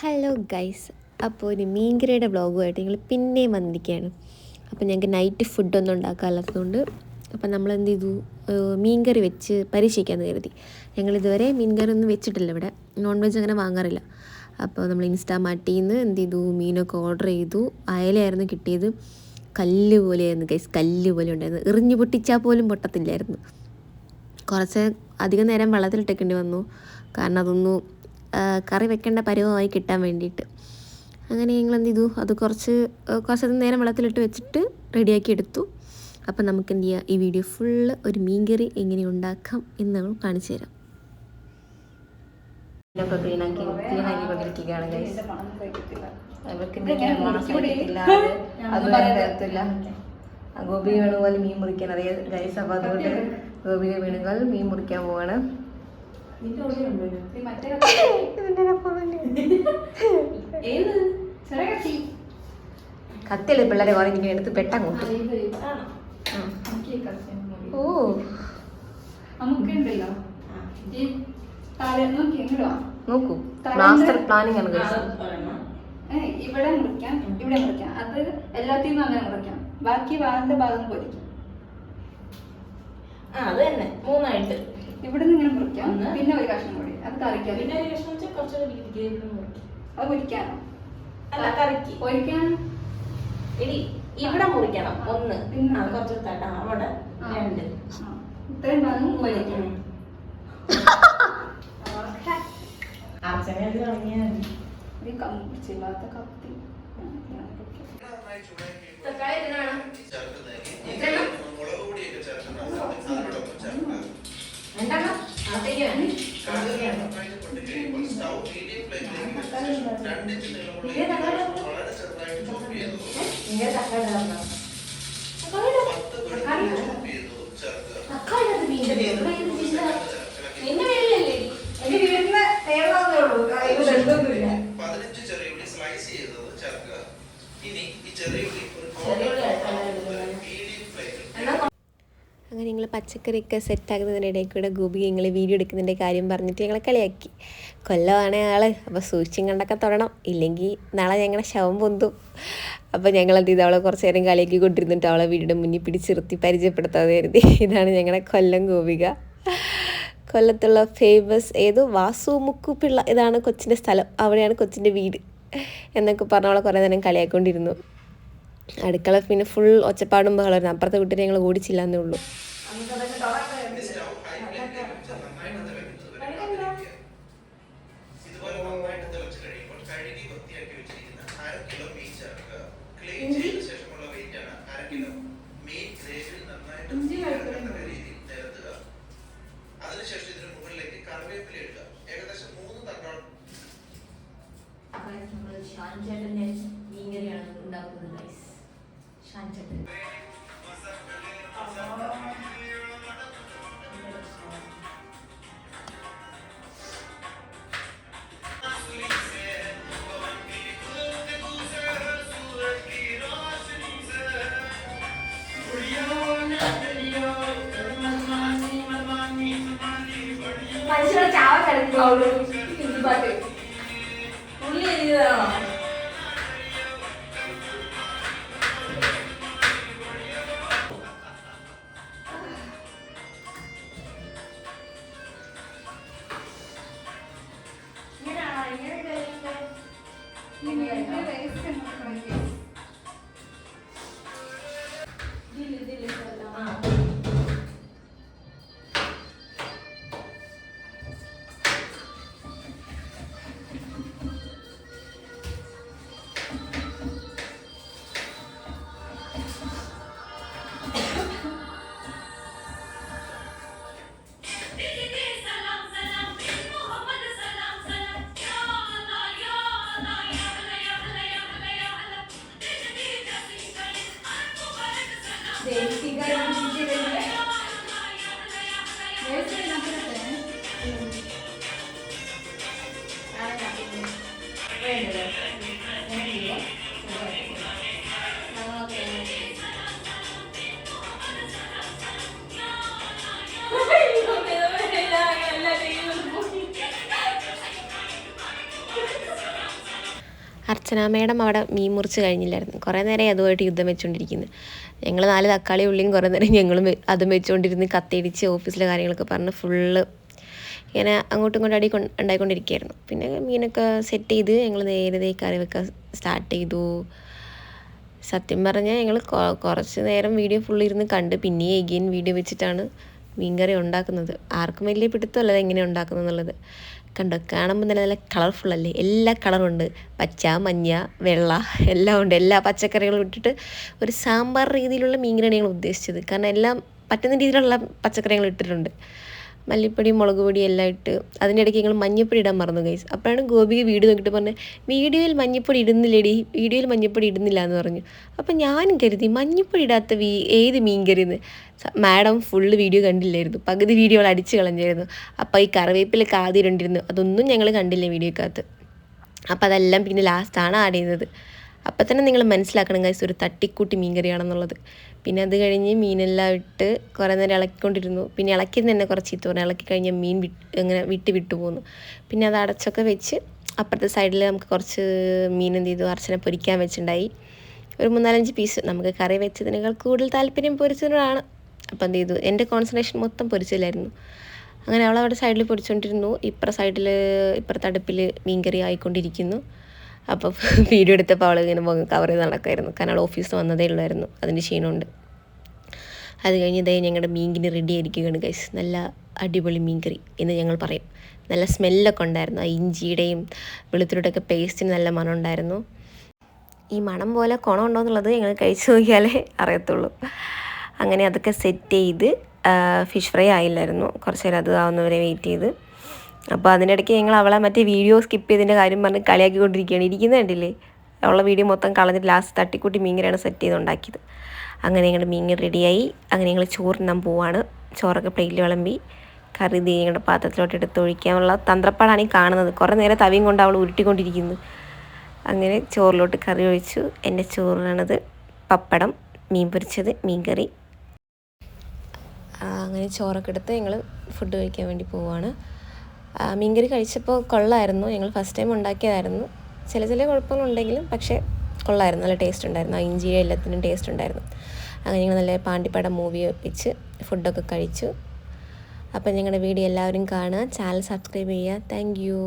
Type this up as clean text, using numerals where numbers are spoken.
Hello guys, അപ്പോൾ ഒരു മീൻകറിയുടെ വ്ളോഗുമായിട്ട് ഞങ്ങൾ പിന്നെയും വന്നിരിക്കുകയാണ്. അപ്പോൾ ഞങ്ങൾക്ക് നൈറ്റ് ഫുഡൊന്നും ഉണ്ടാക്കാനുള്ളതുകൊണ്ട് അപ്പോൾ നമ്മൾ എന്ത് ചെയ്തു, മീൻകറി വെച്ച് പരീക്ഷിക്കാമെന്ന് കരുതി. ഞങ്ങളിതുവരെ മീൻകറി ഒന്നും വെച്ചിട്ടില്ല, ഇവിടെ നോൺ വെജ് അങ്ങനെ വാങ്ങാറില്ല. അപ്പോൾ നമ്മൾ ഇൻസ്റ്റാമാർട്ടിൽ നിന്ന് എന്ത് ചെയ്തു, മീനൊക്കെ ഓർഡർ ചെയ്തു. അയലയായിരുന്നു കിട്ടിയത്. കല്ല് പോലെയായിരുന്നു ഗൈസ്, കല്ല് പോലെ ഉണ്ടായിരുന്നു. എറിഞ്ഞു പൊട്ടിച്ചാൽ പോലും പൊട്ടത്തില്ലായിരുന്നു. കുറച്ച് അധികം നേരം വെള്ളത്തിലിട്ടേക്കേണ്ടി വന്നു, കാരണം അതൊന്നു കറി വെക്കേണ്ട പരുവമായി കിട്ടാൻ വേണ്ടിയിട്ട്. അങ്ങനെ ഞങ്ങൾ എന്ത് ചെയ്തു, അത് കുറച്ച് നേരം വെള്ളത്തിലിട്ട് വെച്ചിട്ട് റെഡിയാക്കി എടുത്തു. അപ്പം നമുക്ക് എന്ത് ചെയ്യാം, ഈ വീഡിയോ ഫുള്ള് ഒരു മീൻകറി എങ്ങനെ ഉണ്ടാക്കാം എന്ന് നമ്മൾ കാണിച്ചു തരാം. ഇതിനൊക്കെ ക്ലീനാക്കി കൊണ്ടിരിക്കുകയാണ് ഗൈസ്. ഗോപി വേണുപോലെ മീൻ മുറിക്കാൻ അറിയാം ഗൈസ്. അപ്പോൾ അതുകൊണ്ട് ഗോപിക വേണുകൾ മീൻ മുറിക്കാൻ പോവാണ്. കത്തിയല്ലേ പിള്ളേരെ കുറെ ഇങ്ങനെ എടുത്ത് പെട്ടാൻ കൂട്ടും. ഓ നോക്കൂ, മാസ്റ്റർ പ്ലാനിങ് ആണ്. ഇവിടെ മുറിക്കാം, ഇവിടെ മുറിക്കാം. അത് എല്ലാത്തിനും അങ്ങനെ മുറിക്കാം. ബാക്കി വാലിന്റെ ഭാഗം പൊരിക്കും. അത് തന്നെ മൂന്നായിട്ട് ഇവിടെ നിന്ന് ഇങ്ങനെ മുറിക്കാം. പിന്നെ ഒരു കഷ്ണം കൂടി അത് കറിക്കാം. പിന്നെ ഒരു കഷ്ണം വെച്ചാൽ കുറച്ചുകൂടി അത് പൊരിക്കാനോ? അല്ല, കറിക്ക് പൊരിക്കാൻ. ഇനി ഇവിടെ മുറിക്കണം ഒന്ന്, പിന്നെ കുറച്ച് തട്ടാം. അവിടെ രണ്ട്, ഇത്രയും ഭാഗം പൊരിക്കണം. ചില്ലാത്ത കത്തി അങ്ങനെ ഞങ്ങൾ പച്ചക്കറിയൊക്കെ സെറ്റാക്കുന്നതിനിടയിൽ കൂടെ ഗോപി ഞങ്ങൾ വീഡിയോ എടുക്കുന്നതിൻ്റെ കാര്യം പറഞ്ഞിട്ട് ഞങ്ങളെ കളിയാക്കി. കൊല്ലമാണേ ആൾ, അപ്പോൾ സൂക്ഷിച്ചും കണ്ടൊക്കെ തൊടണം, ഇല്ലെങ്കിൽ നാളെ ഞങ്ങളുടെ ശവം പൊന്തും. അപ്പോൾ ഞങ്ങളെന്ത് ചെയ്ത് അവളെ കുറച്ച് നേരം കളിയാക്കി കൊണ്ടിരുന്നിട്ട് അവളെ വീടിൻ്റെ മുന്നിൽ പിടിച്ചിരുത്തി പരിചയപ്പെടുത്താതെ കരുതി. ഇതാണ് ഞങ്ങളുടെ കൊല്ലം ഗോപിക. കൊല്ലത്തുള്ള ഫേമസ് വാസുമുക്കു പിള്ള, ഇതാണ് കൊച്ചിൻ്റെ സ്ഥലം, അവിടെയാണ് കൊച്ചിൻ്റെ വീട് എന്നൊക്കെ പറഞ്ഞവളെ കുറേ നേരം കളിയാക്കൊണ്ടിരുന്നു. അടുക്കള പിന്നെ ഫുൾ ഒച്ചപ്പാടും ബഹളമായിരുന്നു. അപ്പുറത്തെ വീട്ടിൽ ഞങ്ങൾ ഓടിച്ചില്ല എന്നേ ഉള്ളൂ. ഷാൻചേട്ടൻ്റെ മീൻകറിയാണ് ഉണ്ടാക്കുന്നത് ഗൈസ്. ഷാൻചേട്ടൻ മനുഷ്യരുടെ ചാവ കിടക്കുന്നു. പാട്ട് ഉള്ളി എഴുതിയതാണോ? അർച്ചന മേഡം അവിടെ മീൻ മുറിച്ച് കഴിഞ്ഞില്ലായിരുന്നു. കുറേ നേരം അതുമായിട്ട് യുദ്ധം വെച്ചുകൊണ്ടിരിക്കുന്നു. ഞങ്ങൾ 4 തക്കാളി ഉള്ളിയും കുറേ നേരം ഞങ്ങളും അതും വെച്ചുകൊണ്ടിരുന്ന് കത്തിയിടിച്ച് ഓഫീസിലെ കാര്യങ്ങളൊക്കെ പറഞ്ഞ് ഫുള്ള് ഇങ്ങനെ അങ്ങോട്ടും ഇങ്ങോട്ടും ഉണ്ടായിക്കൊണ്ടിരിക്കുകയായിരുന്നു. പിന്നെ മീനൊക്കെ സെറ്റ് ചെയ്ത് ഞങ്ങൾ നേരെ കറി വെക്കാൻ സ്റ്റാർട്ട് ചെയ്തു. സത്യം പറഞ്ഞാൽ ഞങ്ങൾ കുറച്ച് നേരം വീഡിയോ ഫുള്ള് ഇരുന്ന് കണ്ട് പിന്നെ എഗെയിൻ വീഡിയോ വെച്ചിട്ടാണ് മീൻകറി ഉണ്ടാക്കുന്നത്. ആർക്കും വലിയ പിടുത്തമല്ല എങ്ങനെയാണ് ഉണ്ടാക്കുന്നത് എന്നുള്ളത്. കണ്ടോ, കാണുമ്പോൾ തന്നെ നല്ല കളർഫുൾ അല്ലേ? എല്ലാ കളറും ഉണ്ട്, പച്ച, മഞ്ഞ, വെള്ള എല്ലാം ഉണ്ട്. എല്ലാ പച്ചക്കറികളും ഇട്ടിട്ട് ഒരു സാമ്പാർ രീതിയിലുള്ള മീൻകറിയാണ് ഞങ്ങൾ ഉദ്ദേശിച്ചത്. കാരണം എല്ലാം പറ്റുന്ന രീതിയിലുള്ള പച്ചക്കറികൾ ഇട്ടിട്ടുണ്ട്. മല്ലിപ്പൊടി, മുളക് പൊടി എല്ലാം ഇട്ട് അതിൻ്റെ ഇടയ്ക്ക് ഞങ്ങൾ മഞ്ഞപ്പൊടി ഇടാൻ മറന്നു ഗൈസ്. അപ്പോഴാണ് ഗോപിക വീഡിയോ നോക്കിയിട്ട് പറഞ്ഞത്, വീഡിയോയിൽ മഞ്ഞപ്പൊടി ഇടുന്നില്ലേടി, വീഡിയോയിൽ മഞ്ഞപ്പൊടി ഇടുന്നില്ല എന്ന് പറഞ്ഞു. അപ്പം ഞാനും കരുതി മഞ്ഞപ്പൊടി ഇടാത്ത ഏത് മീൻ കറിയെന്ന്. മാഡം ഫുള്ള് വീഡിയോ കണ്ടില്ലായിരുന്നു, പകുതി വീഡിയോ അടിച്ച് കളഞ്ഞായിരുന്നു. അപ്പോൾ ഈ കറിവേപ്പിലൊക്കെ ആദ്യം ഇടണ്ടിരുന്നു, അതൊന്നും ഞങ്ങൾ കണ്ടില്ല വീഡിയോക്കകത്ത്. അപ്പോൾ അതെല്ലാം പിന്നെ ലാസ്റ്റാണ് ആഡ് ചെയ്തത്. അപ്പം തന്നെ നിങ്ങൾ മനസ്സിലാക്കണം ഗൈസ്, ഒരു തട്ടിക്കൂട്ടി മീൻ കറിയാണെന്നുള്ളത്. പിന്നെ അത് കഴിഞ്ഞ് മീനെല്ലാം ഇട്ട് കുറേ നേരം ഇളക്കിക്കൊണ്ടിരുന്നു. പിന്നെ ഇളക്കിയത് തന്നെ കുറച്ച് ചീത്ത പറഞ്ഞു. ഇളക്കി കഴിഞ്ഞാൽ മീൻ ഇങ്ങനെ വിട്ടു പോന്നു. പിന്നെ അത് അടച്ചൊക്കെ വെച്ച് അപ്പുറത്തെ സൈഡിൽ നമുക്ക് കുറച്ച് മീൻ എന്ത് ചെയ്തു, അർച്ചന പൊരിക്കാൻ വെച്ചിട്ടുണ്ടായി. ഒരു 3-4 പീസ്. നമുക്ക് കറി വെച്ചതിനേക്കാൾ കൂടുതൽ താല്പര്യം പൊരിച്ചതിനോടാണ്. അപ്പോൾ എന്ത് ചെയ്തു, എൻ്റെ കോൺസെൻട്രേഷൻ മൊത്തം പൊരിച്ചില്ലായിരുന്നു. അങ്ങനെ അവളവിടെ സൈഡിൽ പൊരിച്ചുകൊണ്ടിരുന്നു. ഇപ്പുറത്തെ അടുപ്പിൽ മീൻ കറി ആയിക്കൊണ്ടിരിക്കുന്നു. അപ്പോൾ വീഡിയോ എടുത്തപ്പോൾ അവൾ ഇങ്ങനെ കവർ ചെയ്ത് നടക്കുമായിരുന്നു. കാരണം അവൾ ഓഫീസിൽ വന്നതേ ഉള്ളായിരുന്നു, അതിൻ്റെ ക്ഷീണമുണ്ട്. അത് കഴിഞ്ഞ് ഞങ്ങളുടെ മീൻകറി റെഡി ആയിരിക്കുകയാണ് ഗൈസ്. നല്ല അടിപൊളി മീൻകറി എന്ന് ഞങ്ങൾ പറയും. നല്ല സ്മെല്ലൊക്കെ ഉണ്ടായിരുന്നു. ആ ഇഞ്ചിയുടെയും വെളുത്തുള്ളിയുടെയൊക്കെ പേസ്റ്റിന് നല്ല മണം ഉണ്ടായിരുന്നു. ഈ മണം പോലെ കുണം ഉണ്ടോ എന്നുള്ളത് ഞങ്ങൾ കഴിച്ച് നോക്കിയാലേ അറിയത്തുള്ളൂ. അങ്ങനെ അതൊക്കെ സെറ്റ് ചെയ്ത് ഫിഷ് ഫ്രൈ ആയില്ലായിരുന്നു, കുറച്ച് നേരം അത് ആവുന്നവരെ വെയിറ്റ് ചെയ്ത്. അപ്പോൾ അതിനിടയ്ക്ക് ഞങ്ങൾ അവളെ മറ്റേ വീഡിയോ സ്കിപ്പ് ചെയ്തതിൻ്റെ കാര്യം പറഞ്ഞ് കളിയാക്കിക്കൊണ്ടിരിക്കുകയാണ്. ഇരിക്കുന്നത് കണ്ടില്ലേ, അവളുടെ വീഡിയോ മൊത്തം കളഞ്ഞിട്ട് ലാസ്റ്റ് തട്ടിക്കൂട്ടി മീൻകറിയാണ് സെറ്റ് ചെയ്ത് ഉണ്ടാക്കിയത്. അങ്ങനെ ഞങ്ങളുടെ മീൻകറി റെഡിയായി. അങ്ങനെ ഞങ്ങൾ ചോറിനാൻ പോവാണ്. ചോറൊക്കെ പ്ലേറ്റിൽ വിളമ്പി കറി ഞങ്ങളുടെ പാത്രത്തിലോട്ട് എടുത്ത് ഒഴിക്കാനുള്ള തന്ത്രപ്പാടാണ് ഈ കാണുന്നത്. കുറേ നേരം തവിയും കൊണ്ട് അവൾ ഉരുട്ടിക്കൊണ്ടിരിക്കുന്നു. അങ്ങനെ ചോറിലോട്ട് കറി ഒഴിച്ചു. എൻ്റെ ചോറിനാണത് പപ്പടം, മീൻ പൊരിച്ചത്, മീൻകറി. അങ്ങനെ ചോറൊക്കെ എടുത്ത് ഞങ്ങൾ ഫുഡ് കഴിക്കാൻ വേണ്ടി പോവുകയാണ്. മീൻകറി കഴിച്ചപ്പോൾ കൊള്ളായിരുന്നു. ഞങ്ങൾ ഫസ്റ്റ് ടൈം ഉണ്ടാക്കിയതായിരുന്നു. ചില കുഴപ്പങ്ങളുണ്ടെങ്കിലും പക്ഷേ കൊള്ളായിരുന്നു, നല്ല ടേസ്റ്റ് ഉണ്ടായിരുന്നു. ആ ഇഞ്ചി എല്ലാത്തിനും ടേസ്റ്റ് ഉണ്ടായിരുന്നു. അങ്ങനെ ഞങ്ങൾ നല്ല പാണ്ടിപ്പടം മൂവി വെച്ച് ഫുഡൊക്കെ കഴിച്ചു. അപ്പം ഞങ്ങളുടെ വീഡിയോ എല്ലാവരും കാണുക, ചാനൽ സബ്സ്ക്രൈബ് ചെയ്യുക. Thank you.